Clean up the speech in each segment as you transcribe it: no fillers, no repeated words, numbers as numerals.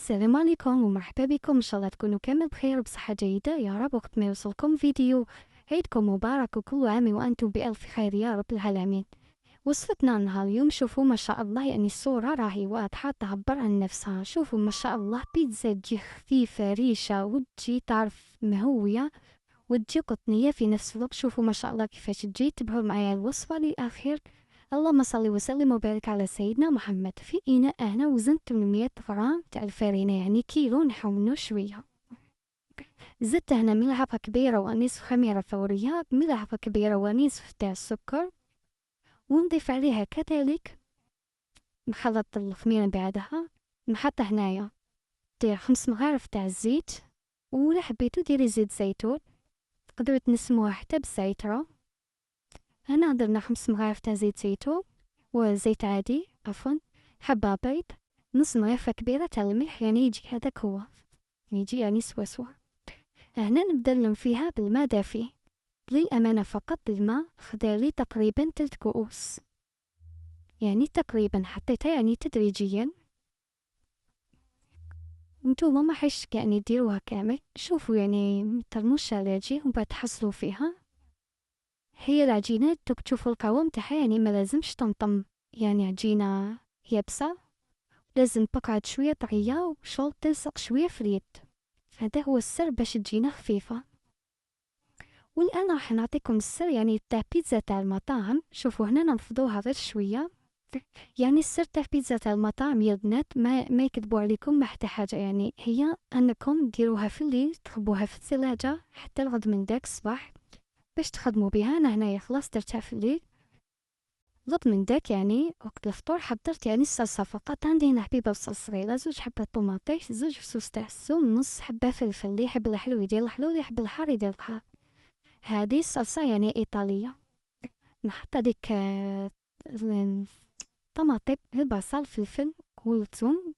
السلام عليكم ومرحبا بكم، إن شاء الله تكونوا كامل بخير وبصحة جيدة يا رب. وقت ما يوصلكم فيديو عيدكم مبارك وكل عام وأنتم بألف خير يا رب العالمين. وصفتنا نهار اليوم، شوفوا ما شاء الله، يعني الصورة راهي واضحة تعبر عن نفسها. شوفوا ما شاء الله، بيتزا تجي خفيفة ريشة وتجي تعرف مهوية وتجي قطنية في نفس الوقت. شوفوا ما شاء الله كيفاش تجي، تبعوا معايا الوصفة للأخير. اللهم صل وسلم وبارك على سيدنا محمد. في إناء هنا وزن 800 غرام تاع الفرينة، يعني كيلو نحو منو شوية. زدت هنا ملعقة كبيرة ونصف خميرة فورية، ملعقة كبيرة ونصف تاع السكر، ونضيف عليها كذلك نخلط الخميرة بعدها. نحط هنايا دير 5 مغارف تاع الزيت، ولا حبيتو ديري زيت زيتون، تقدروا تنسموها حتى بالزيترة. هنا درنا 5 مغارف تاع زيت زيتون وزيت عادي عفوا، حبة بيض، نص مغرفة كبيرة تاع الملح، يعني يجي هذاك هو، يجي يعني سوا. هنا نبدا نلم فيها بالماء دافي، للأمانة فقط الماء خدالي تقريبا 3 كؤوس، يعني تقريبا حطيتها يعني تدريجيا. نتوما ما حيش يعني ديروها كامل، شوفوا يعني مترموش علاجي ومن بعد تحصلوا فيها. هي العجينة دوك تشوفوا القوام تاعها، يعني ما لازمش طمطم، يعني عجينة يابسة، لازم تقعد شوية طرية وشغل تلصق شوية في اليد. هذا هو السر باش تجينا خفيفة. والآن راح نعطيكم السر يعني تاع بيتزا تاع المطاعم. شوفوا هنا ننفضوها غير شوية، يعني السر تاع بيتزا تاع المطاعم يا البنات ما يكذبوا عليكم ما حتى حاجة، يعني هي أنكم ديروها في الليل، تخبوها في الثلاجة حتى الغد من داك الصباح باش تخدموا بها. أنا هنايا خلاص درتها في الليل، غد من داك يعني وقت الفطور حضرت يعني الصلصة فقط. عندي هنا حبيبة بصل صغيرة، 2 حبات طوماطيش، 2 فصوص تاع الثوم، نص حبة فلفل، اللي يحب الحلو يدير الحلو، اللي يحب الحار يدير الحار. هذه الصلصة يعني إيطالية. نحط هذيك الطماطم، البصل، الفلفل والثوم.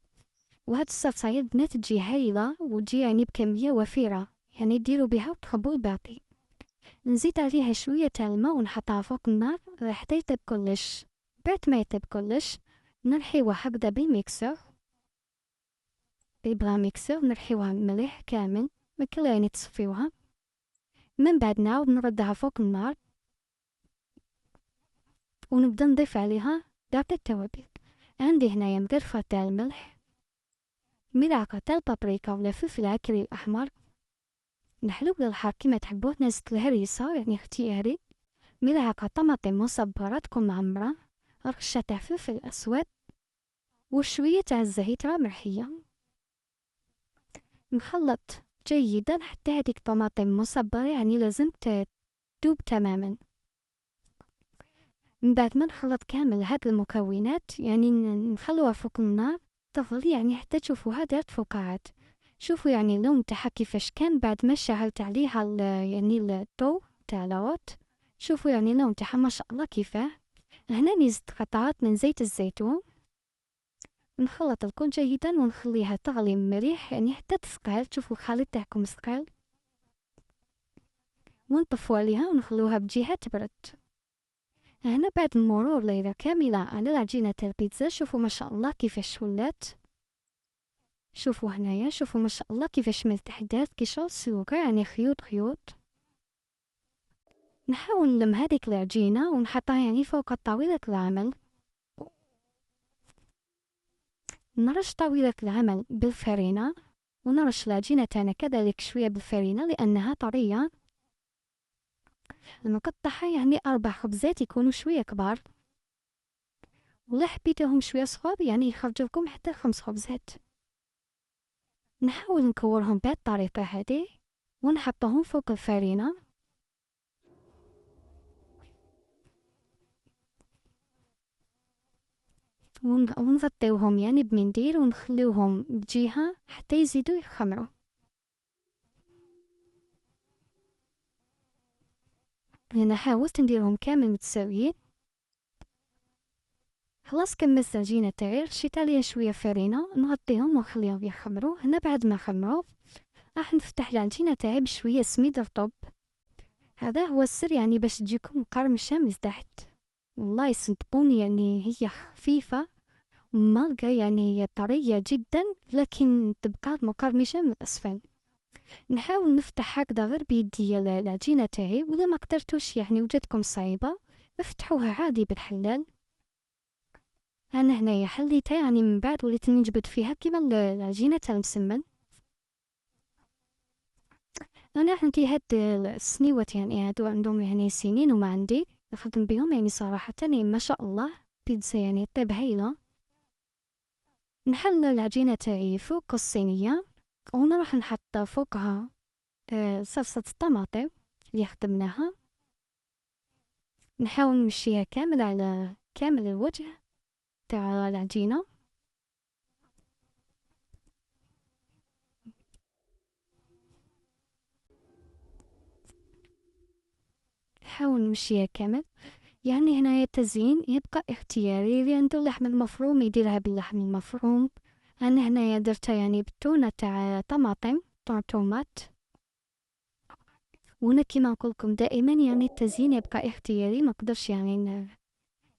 وهاد الصلصة يا البنات تجي هايلة وتجي يعني بكمية وفيرة، يعني ديروا بها وتخبوا الباقي. نزيد عليها شوية تاع الماء ونحطها فوق النار حتى يطيب كلش. بعد ما يطيب كلش نرحيوها هكذا بالميكسر، ببغا ميكسر نرحيوها مليح كامل، مكلا يعني تصفيوها. من بعد نعاود نردها فوق النار ونبدا نضيف عليها باقي التوابل. عندي هنايا مقرفة تاع الملح، ملعقة تاع البابريكا ولا فلفل عكري الأحمر، الحلو ولا الحار كيما تحبوه، نزلة الهريسة يعني اختياري، ملعقة طماطم مصبرة تكون معمرة، رشة تاع فلفل أسود، وشوية تاع الزهيت مرحية. نخلط جيدا حتى هذيك الطماطم مصبرة يعني لازم تذوب تماما. من بعد ما نخلط كامل هاد المكونات يعني نخلوها فوق النار تغلي، يعني حتى تشوفوها دارت فقاعات. شوفوا يعني اللون تاعها كيفاش كان بعد ما شعلت عليها يعني الضو تاع لاوت. شوفوا يعني اللون تاعها ما شاء الله كيفاه. هنا نزيد قطعات من زيت الزيتون، نخلط الكل جيدا ونخليها تغلي مليح يعني حتى تثقل. تشوفوا الخليط تاعكم ثقيل، ونطفو عليها ونخلوها بجهة تبرد. هنا بعد مرور ليلة كاملة على العجينة تاع البيتزا، شوفوا ما شاء الله كيفاش ولات. شوفوا هنايا، شوفوا ما شاء الله كيفاش ملتحدات كي شغل السلوكة، يعني خيوط خيوط. نحاول نلم هذيك العجينة ونحطها يعني فوق طاولة العمل، نرش طاولة العمل بالفرينة، ونرش العجينة تاعنا كذلك شوية بالفرينة لأنها طرية. نقطعها يعني 4 خبزات يكونوا شوية كبار، ولا حبيتهم شوية صغار يعني يخرج لكم حتى 5 خبزات. نحاول نكورهم بهذه الطريقة هذه ونحطهم فوق الفرينة، ونغطيوهم يعني بمنديل ونخليوهم بجهة حتى يزيدوا يخمروا. هنا حاولت نديرهم كامل متساويين. خلاص كملت العجينة تاعي، رشيت عليها شوية فرينة، نغطيهم ونخليهم يخمروا. هنا بعد ما خمروا راح نفتح العجينة تاعي بشوية سميد رطب. هذا هو السر يعني باش تجيكم مقرمشة من تحت. والله صدقوني يعني هي خفيفة مالقة يعني هي طرية جدا، لكن تبقى مقرمشة من الأسفل. نحاول نفتح هكذا غير بيدي العجينة تاعي، وإذا ما قدرتوش يعني وجدتكم صعيبة افتحوها عادي بالحلال. أنا هنايا حليتها يعني من بعد وليت نجبد فيها كيما العجينة تاع المسمن. أنا عندي هاد السنيوات يعني هادو عندهم يعني سنين وما عندي نخدم بيهم يعني صراحة يعني ما شاء الله بيتزا يعني طيب هايلة. نحل العجينة تاعي فوق الصينية ونروح نحط فوقها صلصة الطماطم اللي خدمناها. نحاول نمشيها كامل على كامل الوجه تاع العجينة. نحاول نمشيها كامل. يعني هنايا التزيين يبقى اختياري، اللي عنده اللحم المفروم يديرها باللحم المفروم. أنا هنايا درتها يعني بالتونة تاع طماطم طماطمات. وانا كيما نقولكم دائما يعني التزيين يبقى اختياري، ما قدرش يعني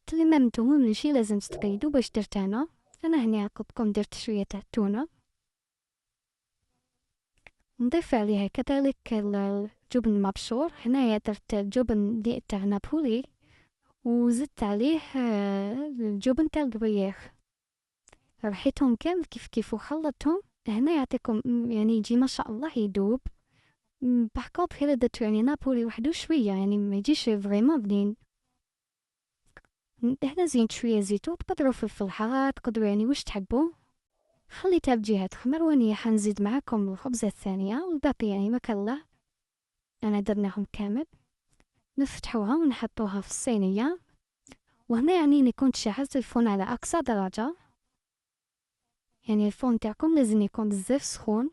تلي ما نتوما ماشي لازم تقيدو باش درت انا هنا قلتلكم درت شويه تاع التونه. نضيف عليها كذلك الجبن المبشور. هنايا درت الجبن تاع نابولي وزدت عليه الجبن تاع القريخ. رحيتهم كامل كيف كيف وخلطتهم. هنا يعطيكم يعني يجي ما شاء الله يدوب. بحكوت غير درت يعني نابولي وحدو شويه يعني ما يجيش فريمون بنين. هنا زينت شويه زيتون، تقدروا فلفل حار تقدروا يعني واش تحبوا. خليتها بجهة تخمر واني حنزيد معاكم الخبزة الثانية والباقي يعني ما كلا. انا درناهم كامل. نفتحوها ونحطوها في الصينية. وهنا يعني نكون شعلت الفرن على اقصى درجة. يعني الفرن تاعكم لازم يكون بزاف سخون.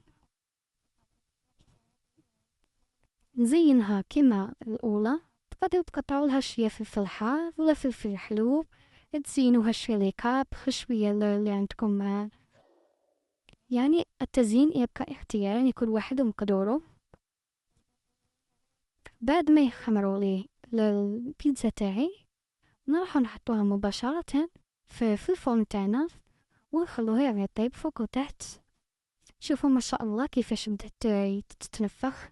نزينها كما الاولى. تقدروا تقطعوا لها شوية فلفل حار ولا فلفل حلو. تزينوها شوية ليكاب شوية اللي عندكم. يعني التزيين يبقى اختياري يعني كل واحد ومقدوره. بعد ما يخمروا لي البيتزا تاعي نروح نحطوها مباشرة في الفرن تاعنا ونخلوها يعني طيب فوق وتحت. شوفوا ما شاء الله كيفاش بدات تتنفخ.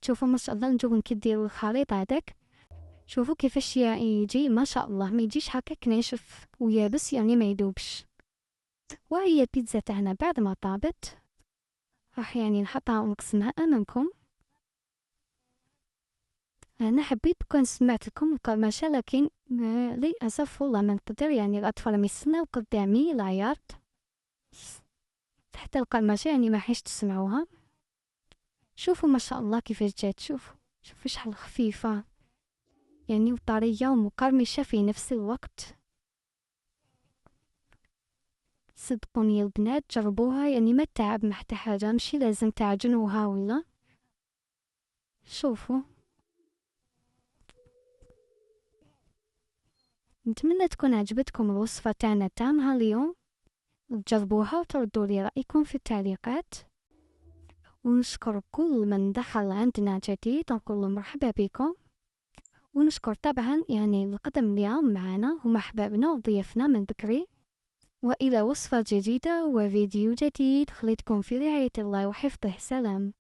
شوفوا ما شاء الله الجبن كي ديروا الخليط هذاك. شوفوا كيفاش يجي ما شاء الله ما يجيش هكاك ناشف ويابس يعني ما يدوبش. وهي البيتزا تاعنا بعد ما طابت راح يعني نحطها ونقسمها امامكم. أنا حبيت كون سمعت لكم القرمشة، لكن للأسف والله ما نقدر يعني الأطفال ما يستناو قدامي العياط. حتى القرمشة يعني ما حيش تسمعوها. شوفوا ما شاء الله كيفاش جات. شوفوا شحال خفيفة يعني وطرية ومقرمشة في نفس الوقت. صدقوني البنات جربوها يعني ما تعب ما حتى حاجة، مشي لازم تعجنوها ولا. شوفوا. نتمنى تكون عجبتكم الوصفة تاعنا تاع نهار اليوم. تجربوها وتردوا لي رأيكم في التعليقات. ونشكر كل من دخل عندنا جديد ونقول مرحبا بكم. ونشكر طبعا يعني القدم اليوم معنا هم أحبابنا وضيفنا من بكري. وإلى وصفة جديدة وفيديو جديد، خليتكم في رعاية الله وحفظه. سلام.